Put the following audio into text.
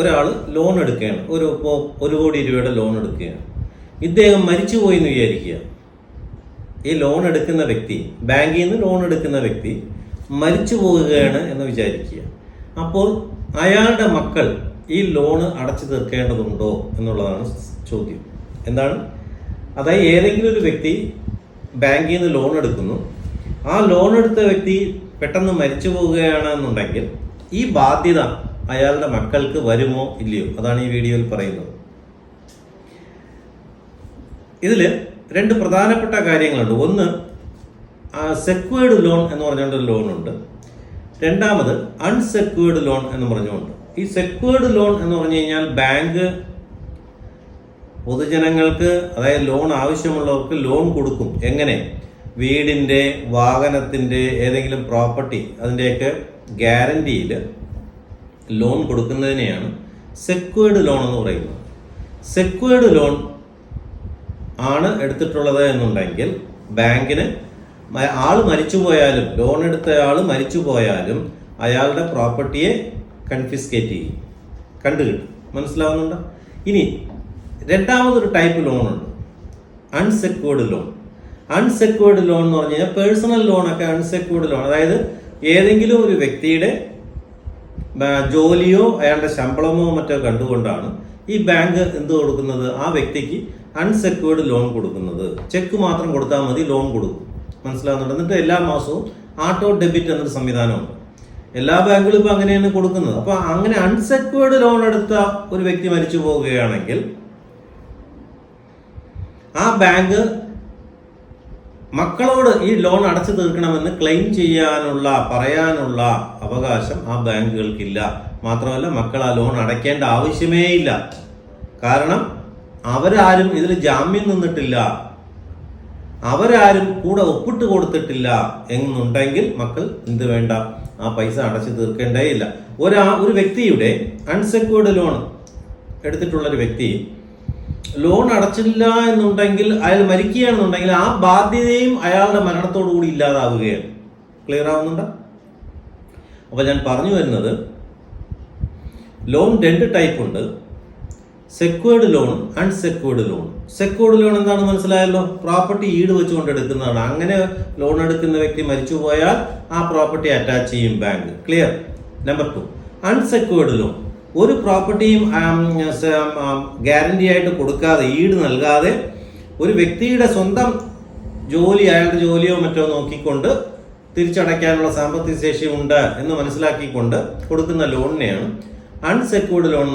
ഒരാൾ ലോൺ എടുക്കുകയാണ്, ഇപ്പോൾ 1 കോടി രൂപയുടെ ലോൺ എടുക്കുകയാണ്. ഇദ്ദേഹം മരിച്ചുപോയി എന്ന് വിചാരിക്കുക. ഈ ലോൺ എടുക്കുന്ന വ്യക്തി, ബാങ്കിൽ നിന്ന് ലോൺ എടുക്കുന്ന വ്യക്തി മരിച്ചു പോവുകയാണ് എന്ന് വിചാരിക്കുക. അപ്പോൾ അയാളുടെ മക്കൾ ഈ ലോണ് അടച്ചു തീർക്കേണ്ടതുണ്ടോ എന്നുള്ളതാണ് ചോദ്യം. എന്താണ്? അതായത് ഏതെങ്കിലും ഒരു വ്യക്തി ബാങ്കിൽ നിന്ന് ലോൺ എടുക്കുന്നു, ആ ലോൺ എടുത്ത വ്യക്തി പെട്ടെന്ന് മരിച്ചു പോവുകയാണെന്നുണ്ടെങ്കിൽ ഈ ബാധ്യത അയാളുടെ മക്കൾക്ക് വരുമോ ഇല്ലയോ? അതാണ് ഈ വീഡിയോയിൽ പറയുന്നത്. ഇതിൽ 2 പ്രധാനപ്പെട്ട കാര്യങ്ങളുണ്ട്. ഒന്ന്, സെക്വേർഡ് ലോൺ എന്ന് പറഞ്ഞുകൊണ്ടൊരു ലോണുണ്ട്. രണ്ടാമത് അൺസെക്വേർഡ് ലോൺ എന്ന് പറഞ്ഞുകൊണ്ട്. ഈ സെക്വേർഡ് ലോൺ എന്ന് പറഞ്ഞു കഴിഞ്ഞാൽ ബാങ്ക് പൊതുജനങ്ങൾക്ക്, അതായത് ലോൺ ആവശ്യമുള്ളവർക്ക് ലോൺ കൊടുക്കും. എങ്ങനെ? വീടിൻ്റെ, വാഹനത്തിൻ്റെ, ഏതെങ്കിലും പ്രോപ്പർട്ടി, അതിൻ്റെയൊക്കെ ഗ്യാരണ്ടിയിൽ ലോൺ കൊടുക്കുന്നതിനെയാണ് സെക്വേർഡ് ലോൺ എന്ന് പറയുന്നത്. സെക്വേർഡ് ലോൺ ആണ് എടുത്തിട്ടുള്ളത് എന്നുണ്ടെങ്കിൽ ബാങ്കിന് ആൾ മരിച്ചുപോയാലും, ലോൺ എടുത്ത ആൾ മരിച്ചുപോയാലും അയാളുടെ പ്രോപ്പർട്ടിയെ കൺഫിസ്കേറ്റ് ചെയ്യും, കണ്ടുകിട്ടും. മനസ്സിലാവുന്നുണ്ടോ? ഇനി രണ്ടാമതൊരു type ലോണുണ്ട്, unsecured loan. Unsecured loan എന്ന് പറഞ്ഞു കഴിഞ്ഞാൽ പേഴ്സണൽ ലോണൊക്കെ അൺസെക്വേർഡ് ലോൺ. അതായത് ഏതെങ്കിലും ഒരു വ്യക്തിയുടെ ജോലിയോ അയാളുടെ ശമ്പളമോ മറ്റോ കണ്ടുകൊണ്ടാണ് ഈ ബാങ്ക് എന്ത് കൊടുക്കുന്നത്? ആ വ്യക്തിക്ക് അൺസെക്വേർഡ് ലോൺ കൊടുക്കുന്നത്. ചെക്ക് മാത്രം കൊടുത്താൽ മതി, ലോൺ കൊടുക്കും. മനസ്സിലാവുന്നുണ്ട്? എന്നിട്ട് എല്ലാ മാസവും ആട്ടോ ഡെബിറ്റ് എന്നൊരു സംവിധാനമുണ്ട്. എല്ലാ ബാങ്കുകളും ഇപ്പം അങ്ങനെയാണ് കൊടുക്കുന്നത്. അപ്പോൾ അങ്ങനെ അൺസെക്വേർഡ് ലോൺ എടുത്ത ഒരു വ്യക്തി മരിച്ചു പോവുകയാണെങ്കിൽ ആ ബാങ്ക് മക്കളോട് ഈ ലോൺ അടച്ചു തീർക്കണമെന്ന് ക്ലെയിം ചെയ്യാനുള്ള, പറയാനുള്ള അവകാശം ആ ബാങ്കുകൾക്കില്ല. മാത്രമല്ല, മക്കൾ ആ ലോൺ അടയ്ക്കേണ്ട ആവശ്യമേ ഇല്ല. കാരണം അവരാരും ഇതിൽ ജാമ്യം നിന്നിട്ടില്ല, അവരാരും കൂടെ ഒപ്പിട്ട് കൊടുത്തിട്ടില്ല എന്നുണ്ടെങ്കിൽ മക്കൾ എന്ത് വേണ്ട, ആ പൈസ അടച്ചു തീർക്കേണ്ടേയില്ല. ഒരു വ്യക്തിയുടെ അൺസെക്വേർഡ് ലോൺ എടുത്തിട്ടുള്ളൊരു വ്യക്തി ലോൺ അടച്ചില്ല എന്നുണ്ടെങ്കിൽ, അയാൾ മരിക്കുകയാണെന്നുണ്ടെങ്കിൽ ആ ബാധ്യതയും അയാളുടെ മരണത്തോടു കൂടി ഇല്ലാതാവുകയാണ്. ക്ലിയർ ആവുന്നുണ്ടോ? അപ്പൊ ഞാൻ പറഞ്ഞു വരുന്നത്, ലോൺ 2 ടൈപ്പ് ഉണ്ട്, സെക്വേർഡ് ലോണും അൺസെക്വേർഡ് ലോണും. സെക്വേർഡ് ലോൺ എന്താണ് മനസ്സിലായല്ലോ? പ്രോപ്പർട്ടി ഈട് വെച്ചുകൊണ്ട് എടുക്കുന്നതാണ്. അങ്ങനെ ലോൺ എടുക്കുന്ന വ്യക്തി മരിച്ചു പോയാൽ ആ പ്രോപ്പർട്ടി അറ്റാച്ച് ചെയ്യും bank. Clear? Number 2, unsecured loan. ഒരു പ്രോപ്പർട്ടിയും ഗ്യാരണ്ടി ആയിട്ട് കൊടുക്കാതെ, ഈട് നൽകാതെ, ഒരു വ്യക്തിയുടെ സ്വന്തം ജോലി, അയാളുടെ ജോലിയോ മറ്റോ നോക്കിക്കൊണ്ട് തിരിച്ചടയ്ക്കാനുള്ള സാമ്പത്തിക ശേഷി ഉണ്ട് എന്ന് മനസ്സിലാക്കിക്കൊണ്ട് കൊടുക്കുന്ന ലോണിനെയാണ് അൺസെക്വേർഡ് ലോൺ